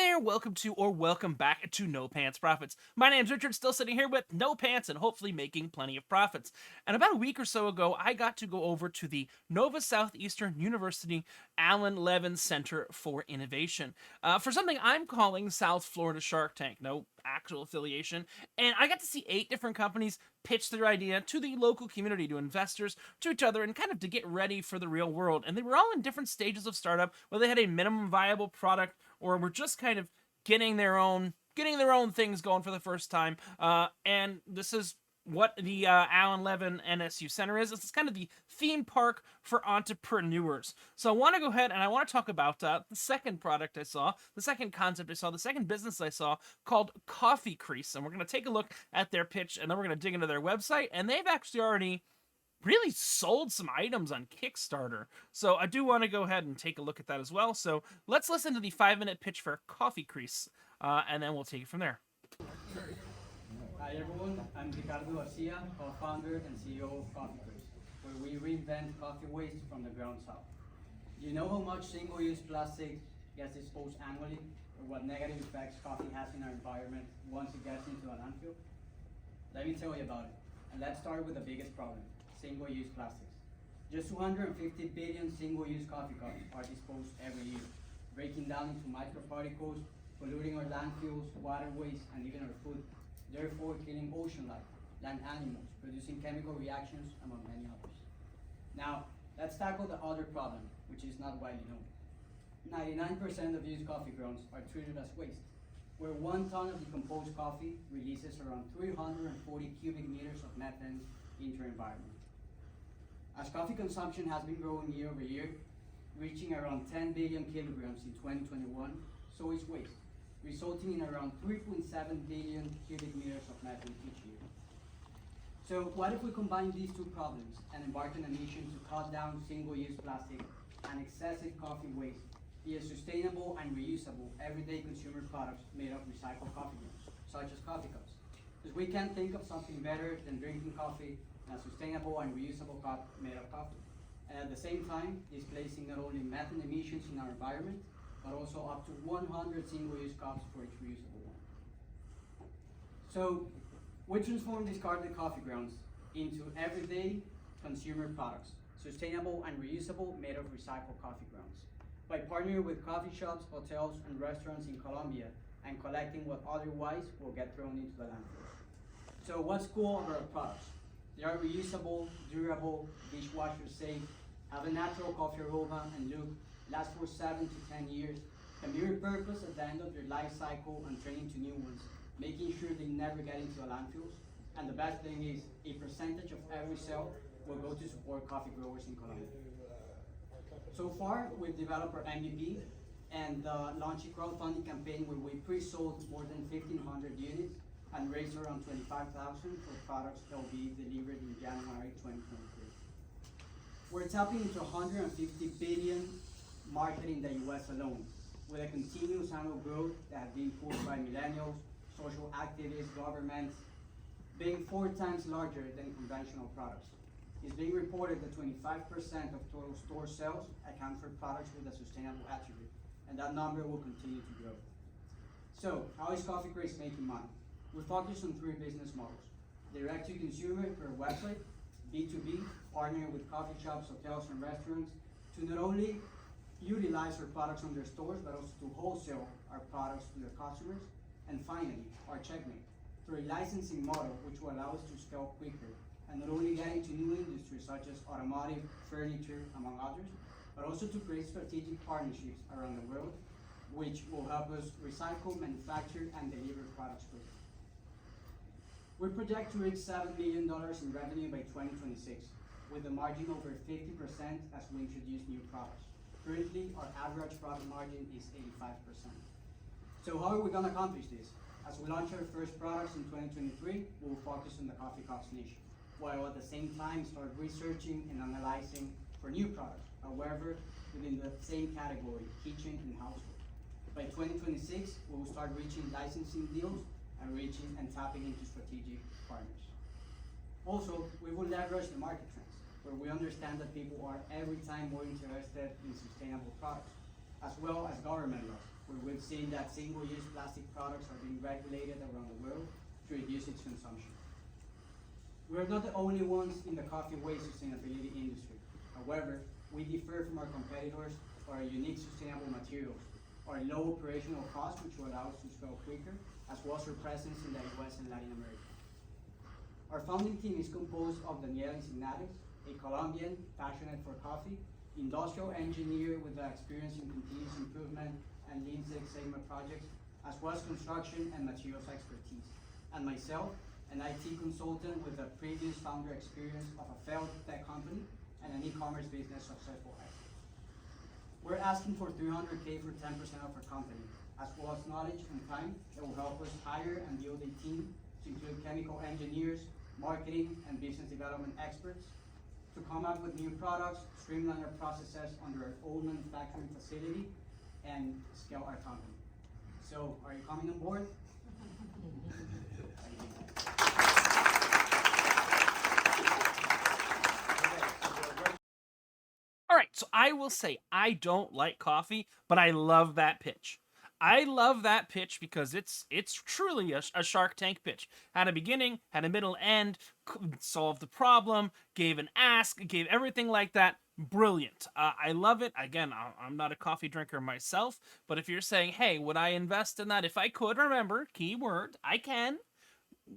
there, welcome to or welcome back to No Pants Profits. My name's Richard, still sitting here with no pants and hopefully making plenty of profits. And about a week or so ago, I got to go over to the Nova Southeastern University Allen Levin Center for Innovation for something I'm calling South Florida Shark Tank. No actual affiliation. And I got to see 8 different companies pitch their idea to the local community, to investors, to each other, and kind of to get ready for the real world. And they were all in different stages of startup, whether they had a minimum viable product or were just kind of getting their own things going for the first time. And this is what the Allen Levin NSU Center is. This is kind of the theme park for entrepreneurs. So I want to go ahead and I want to talk about the second product I saw, the second concept I saw, the second business I saw called Coffee Kreis. And we're going to take a look at their pitch and then we're going to dig into their website. And they've actually already really sold some items on Kickstarter. So I do want to go ahead and take a look at that as well. So let's listen to the 5-minute pitch for Coffee Kreis, and then we'll take it from there. Hi everyone, I'm Ricardo Garcia, co-founder and CEO of Coffee Kreis, where we reinvent coffee waste from the ground up. Do you know how much single-use plastic gets disposed annually, or what negative effects coffee has in our environment once it gets into a landfill? Let me tell you about it, and let's start with the biggest problem, single-use plastics. Just 250 billion single-use coffee cups are disposed every year, breaking down into microparticles, polluting our landfills, waterways, and even our food, therefore killing ocean life, land animals, producing chemical reactions, among many others. Now, let's tackle the other problem, which is not widely known. 99% of used coffee grounds are treated as waste, where 1 ton of decomposed coffee releases around 340 cubic meters of methane into our environment. As coffee consumption has been growing year over year, reaching around 10 billion kilograms in 2021, so is waste, resulting in around 3.7 billion cubic meters of methane each year. So what if we combine these two problems and embark on a mission to cut down single-use plastic and excessive coffee waste via sustainable and reusable everyday consumer products made of recycled coffee grounds, such as coffee cups? Because we can't think of something better than drinking coffee in a sustainable and reusable cup made of coffee. And at the same time, displacing not only methane emissions in our environment, but also up to 100 single-use cups for each reusable one. So we transform discarded coffee grounds into everyday consumer products, sustainable and reusable, made of recycled coffee grounds, by partnering with coffee shops, hotels, and restaurants in Colombia and collecting what otherwise will get thrown into the landfill. So what's cool about our products? They are reusable, durable, dishwasher safe, have a natural coffee aroma and look, last for 7 to 10 years, can be repurposed at the end of their life cycle and turn into new ones, making sure they never get into the landfills. And the best thing is, a percentage of every sale will go to support coffee growers in Colombia. So far, we've developed our MVP and launched a crowdfunding campaign where we pre-sold more than 1,500 units and raised around $25,000 for products that will be delivered in January 2023. We're tapping into 150 billion market in the US alone, with a continuous annual growth that has been pushed by millennials, social activists, governments, being 4 times larger than conventional products. It's being reported that 25% of total store sales account for products with a sustainable attribute, and that number will continue to grow. So, how is Coffee Kreis making money? We focus on 3 business models: direct to consumer through our website, B2B, partnering with coffee shops, hotels, and restaurants to not only utilize our products on their stores, but also to wholesale our products to their customers. And finally, our checkmate, through a licensing model which will allow us to scale quicker and not only get into new industries such as automotive, furniture, among others, but also to create strategic partnerships around the world, which will help us recycle, manufacture, and deliver products quicker. We project to reach $7 million in revenue by 2026, with a margin over 50% as we introduce new products. Currently, our average profit margin is 85%. So how are we going to accomplish this? As we launch our first products in 2023, we'll focus on the coffee cups niche, while at the same time start researching and analyzing for new products, however, within the same category, kitchen and household. By 2026, we will start reaching licensing deals and reaching and tapping into strategic partners. Also, we will leverage the market trends, where we understand that people are every time more interested in sustainable products, as well as government laws, where we've seen that single-use plastic products are being regulated around the world to reduce its consumption. We're not the only ones in the coffee waste sustainability industry. However, we differ from our competitors for our unique sustainable materials, our low operational costs, which will allow us to scale quicker, as well as our presence in the US and Latin America. Our founding team is composed of Daniel Insignares, a Colombian passionate for coffee, industrial engineer with experience in continuous improvement and Lean Six Sigma projects, as well as construction and materials expertise. And myself, an IT consultant with a previous founder experience of a failed tech company and an e-commerce business successful exit. We're asking for $300K for 10% of our company, as well as knowledge and time that will help us hire and build a team to include chemical engineers, marketing, and business development experts to come up with new products, streamline our processes under our own manufacturing facility, and scale our company. So, are you coming on board? All right, so I will say I don't like coffee, but I love that pitch. I love that pitch because it's truly a Shark Tank pitch. Had a beginning, had a middle, end, solved the problem, gave an ask, gave everything like that. Brilliant. I love it. Again, I'm not a coffee drinker myself, but if you're saying, hey, would I invest in that? If I could, remember, keyword, I can.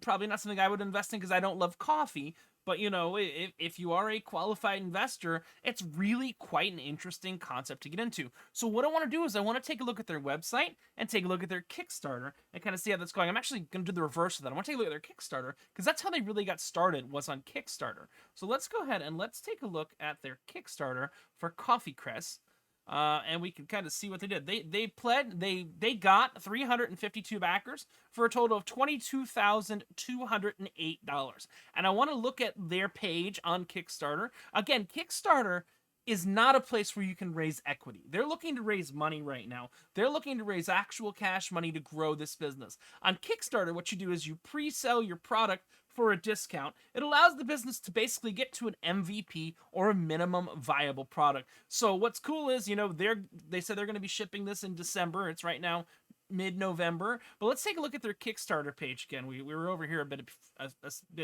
Probably not something I would invest in because I don't love coffee. But, you know, if you are a qualified investor, it's really quite an interesting concept to get into. So what I want to do is I want to take a look at their website and take a look at their Kickstarter and kind of see how that's going. I'm actually going to do the reverse of that. I want to take a look at their Kickstarter because that's how they really got started, was on Kickstarter. So let's go ahead and let's take a look at their Kickstarter for Coffee Kreis. And we can kind of see what they did. They got 352 backers for a total of $22,208. And I want to look at their page on Kickstarter. Again, Kickstarter is not a place where you can raise equity. They're looking to raise money right now. They're looking to raise actual cash money to grow this business. On Kickstarter, what you do is you pre-sell your product for a discount. It allows the business to basically get to an MVP or a minimum viable product. So what's cool is, you know, they said they're going to be shipping this in December. It's right now mid-November. But let's take a look at their Kickstarter page again. We were over here a bit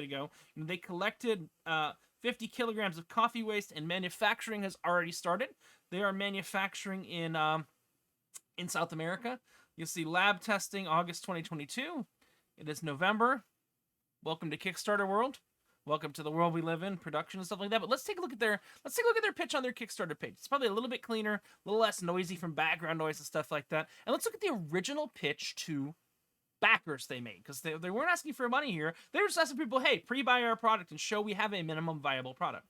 ago. They collected 50 kilograms of coffee waste, and manufacturing has already started. They are manufacturing in South America. You'll see lab testing August 2022. It is November. Welcome to Kickstarter world. Welcome to the world we live in, production and stuff like that. But let's take a look at their pitch on their Kickstarter page. It's probably a little bit cleaner, a little less noisy from background noise and stuff like that. And let's look at the original pitch to backers they made, because they weren't asking for money here. They were just asking people, hey, pre-buy our product and show we have a minimum viable product.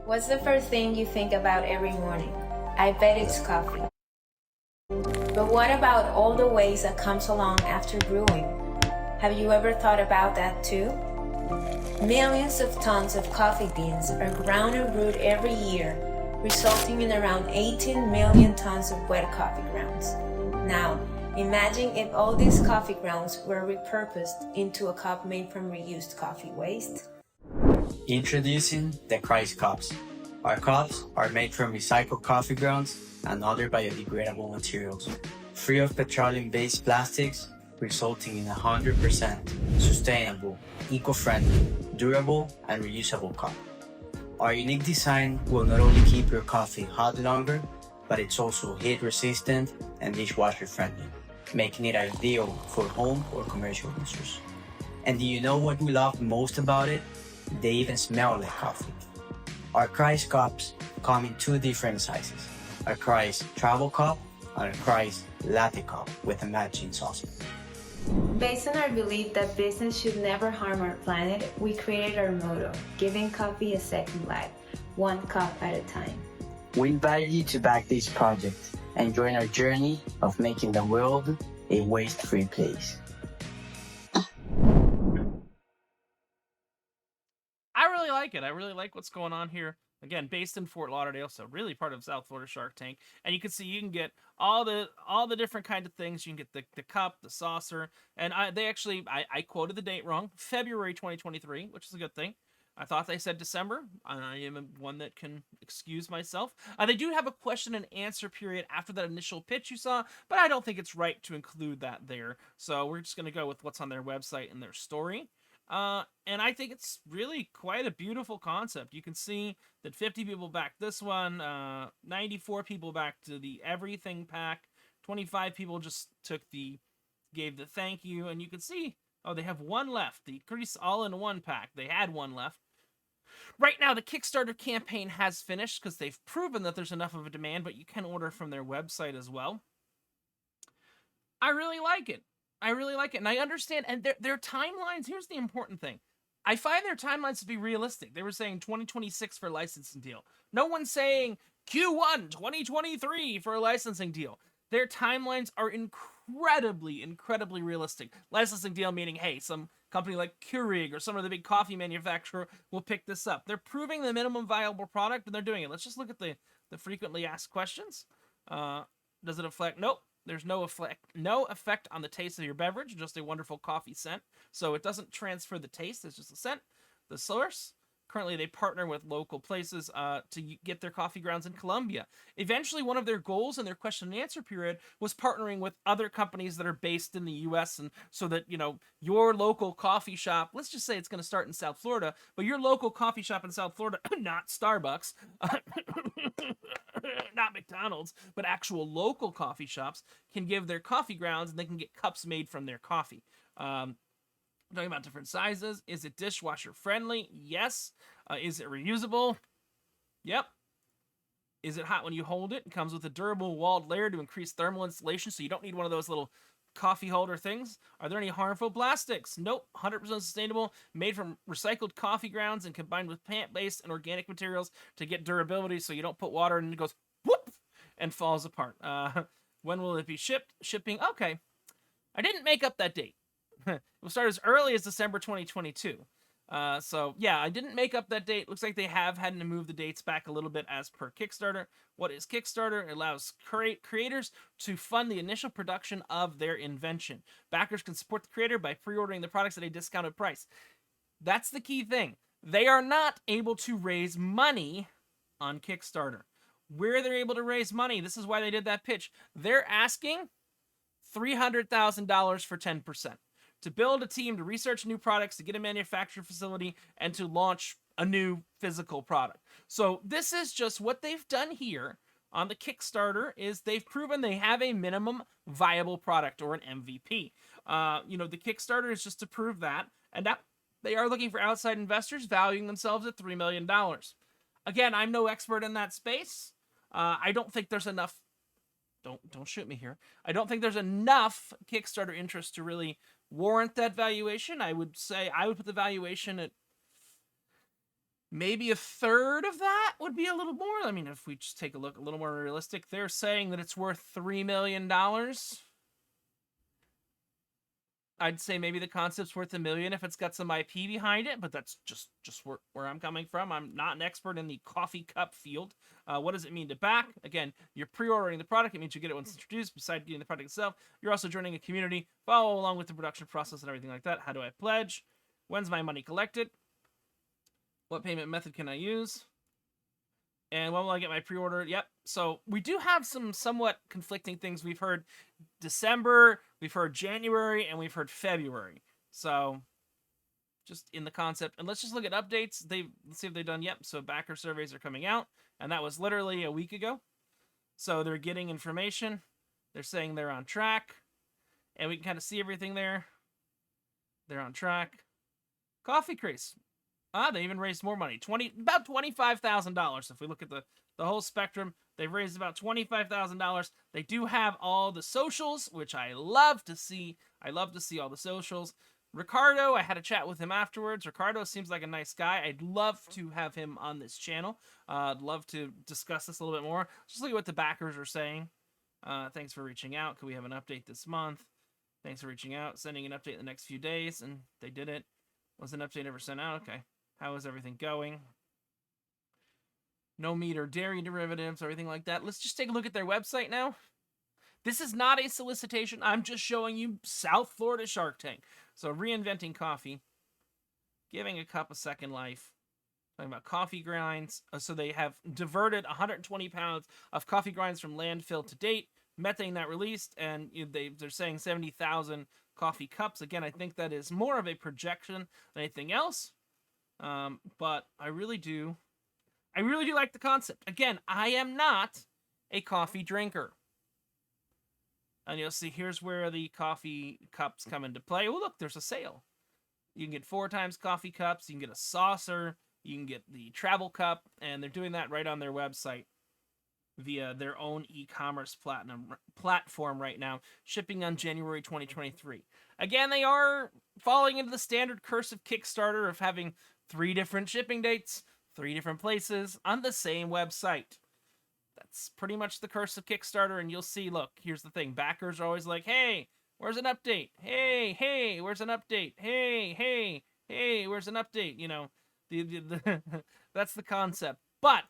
What's the first thing you think about every morning? I bet it's coffee. But what about all the waste that comes along after brewing? Have you ever thought about that too? Millions of tons of coffee beans are ground and brewed every year, resulting in around 18 million tons of wet coffee grounds. Now, imagine if all these coffee grounds were repurposed into a cup made from reused coffee waste. Introducing the Kreis cups. Our cups are made from recycled coffee grounds and other biodegradable materials, free of petroleum-based plastics, resulting in 100% sustainable, eco-friendly, durable, and reusable cup. Our unique design will not only keep your coffee hot longer, but it's also heat-resistant and dishwasher-friendly, making it ideal for home or commercial users. And do you know what we love most about it? They even smell like coffee. Our Kreis cups come in two different sizes, a Kreis Travel Cup and a Kreis Latte Cup with a matching saucer. Based on our belief that business should never harm our planet, we created our motto, giving coffee a second life, one cup at a time. We invite you to back this project and join our journey of making the world a waste-free place. I really like it. I really like what's going on here. Again, based in Fort Lauderdale, so really part of South Florida Shark Tank. And you can see you can get all the different kind of things. You can get the cup, the saucer, and I quoted the date wrong, February 2023, which is a good thing. I thought they said December. I am one that can excuse myself. They do have a question and answer period after that initial pitch you saw, but I don't think it's right to include that there. So we're just going to go with what's on their website and their story. And I think it's really quite a beautiful concept. You can see that 50 people backed this one, 94 people backed to the everything pack, 25 people just gave the thank you, and you can see, oh, they have one left, the Kreis all-in-one pack. They had one left. Right now, the Kickstarter campaign has finished because they've proven that there's enough of a demand, but you can order from their website as well. I really like it. And I understand, and their timelines, here's the important thing. I find their timelines to be realistic. They were saying 2026 for a licensing deal. No one's saying Q1 2023 for a licensing deal. Their timelines are incredibly realistic. Licensing deal meaning, hey, some company like Keurig or some of the big coffee manufacturer will pick this up. They're proving the minimum viable product, and they're doing it. Let's just look at the frequently asked questions. Does it affect? Nope. There's no effect on the taste of your beverage, just a wonderful coffee scent. So it doesn't transfer the taste, it's just a scent. The source, currently they partner with local places to get their coffee grounds in Colombia. Eventually, one of their goals in their question and answer period was partnering with other companies that are based in the US, and so that, your local coffee shop, let's just say it's going to start in South Florida, but your local coffee shop in South Florida, not Starbucks, not McDonald's, but actual local coffee shops can give their coffee grounds, and they can get cups made from their coffee. Talking about different sizes. Is it dishwasher friendly? Yes. Is it reusable? Yep. Is it hot when you hold it? It comes with a durable walled layer to increase thermal insulation, so you don't need one of those little coffee holder things. Are there any harmful plastics? Nope. 100% sustainable, made from recycled coffee grounds and combined with plant-based and organic materials to get durability, so you don't put water in and it goes whoop and falls apart. When will it be shipped? Shipping. Okay. I didn't make up that date. It will start as early as December 2022. So yeah, I didn't make up that date. Looks like they have had to move the dates back a little bit as per Kickstarter. What is Kickstarter? It allows creators to fund the initial production of their invention. Backers can support the creator by pre-ordering the products at a discounted price. That's the key thing. They are not able to raise money on Kickstarter. Where they're able to raise money, this is why they did that pitch. They're asking $300,000 for 10%. To build a team, to research new products, to get a manufacturing facility, and to launch a new physical product. So this is just what they've done here on the Kickstarter, is they've proven they have a minimum viable product, or an MVP. The Kickstarter is just to prove that, and that they are looking for outside investors valuing themselves at $3 million. Again, I'm no expert in that space. I don't think there's enough. Don't shoot me here. I don't think there's enough Kickstarter interest to really warrant that valuation. I would say I would put the valuation at maybe a third of that would be a little more. I mean, if we just take a look, a little more realistic, they're saying that it's worth $3 million. I'd say maybe the concept's worth $1 million if it's got some IP behind it, but that's just where I'm coming from. I'm not an expert in the coffee cup field. What does it mean to back? Again, you're pre-ordering the product. It means you get it once it's introduced. Besides getting the product itself, you're also joining a community, follow along with the production process and everything like that. How do I pledge? When's my money collected? What payment method can I use? And when will I get my pre-order? Yep. So we do have some somewhat conflicting things. We've heard December, we've heard January, and we've heard February. So just in the concept. And let's just look at updates. Let's see if they've done. Yep. So backer surveys are coming out. And that was literally a week ago. So they're getting information. They're saying they're on track. And we can kind of see everything there. They're on track. Coffee Kreis. They even raised more money. About $25,000. If we look at the whole spectrum, they've raised about $25,000. They do have all the socials, which I love to see. I love to see all the socials. Ricardo, I had a chat with him afterwards. Ricardo seems like a nice guy. I'd love to have him on this channel. I'd love to discuss this a little bit more. Just look at what the backers are saying. Thanks for reaching out. Could we have an update this month? Thanks for reaching out. Sending an update in the next few days. And they did it. Was an update ever sent out? Okay. How is everything going? No meat or dairy derivatives or anything like that. Let's just take a look at their website now. This is not a solicitation. I'm just showing you South Florida Shark Tank. So reinventing coffee. Giving a cup a second life. Talking about coffee grinds. So they have diverted 120 pounds of coffee grinds from landfill to date. Methane not released, and they're saying 70,000 coffee cups. Again, I think that is more of a projection than anything else. But I really do like the concept. Again, I am not a coffee drinker. And you'll see here's where the coffee cups come into play. Oh, look, there's a sale. You can get 4 times coffee cups. You can get a saucer. You can get the travel cup. And they're doing that right on their website via their own e-commerce platform right now, shipping on January 2023. Again, they are falling into the standard curse of Kickstarter of having 3 different shipping dates, 3 different places on the same website. That's pretty much the curse of Kickstarter, and you'll see, look, here's the thing. Backers are always like, hey, where's an update? Hey, where's an update? Hey, where's an update? You know, that's the concept. But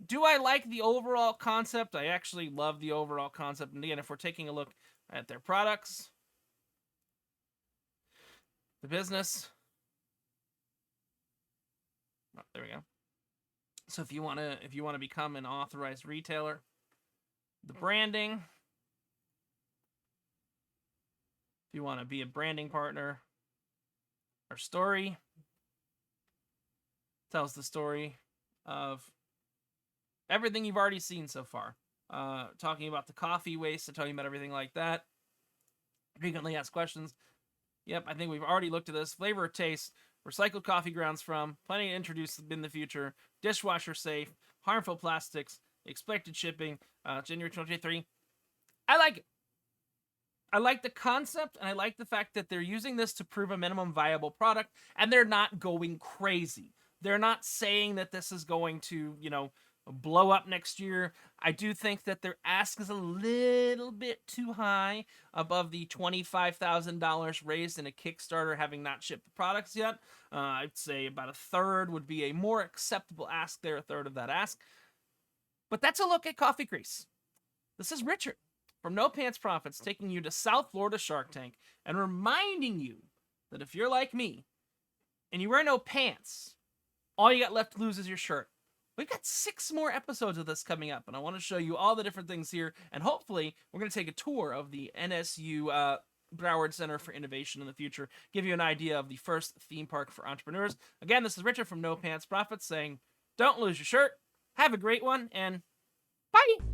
do I like the overall concept? I actually love the overall concept. And again, if we're taking a look at their products, the business, oh, there we go. So if you want to become an authorized retailer, the branding, if you want to be a branding partner, our story tells the story of everything you've already seen so far. Talking about the coffee waste and talking about everything like that. Frequently asked questions. Yep, I think we've already looked at this. Flavor or taste, recycled coffee grounds from, planning to introduce in the future, dishwasher safe, harmful plastics, expected shipping, January 2023. I like it. I like the concept, and I like the fact that they're using this to prove a minimum viable product, and they're not going crazy. They're not saying that this is going to, blow up next year. I do think that their ask is a little bit too high, above the $25,000 raised in a Kickstarter, having not shipped the products yet. I'd say about a third would be a more acceptable ask there, a third of that ask. But that's a look at Coffee Kreis. This is Richard from No Pants Profits, taking you to South Florida Shark Tank and reminding you that if you're like me and you wear no pants, all you got left to lose is your shirt. We've got 6 more episodes of this coming up, and I want to show you all the different things here, and hopefully we're going to take a tour of the NSU Broward Center for Innovation in the future, give you an idea of the first theme park for entrepreneurs. Again, this is Richard from No Pants Profits saying, don't lose your shirt, have a great one, and bye!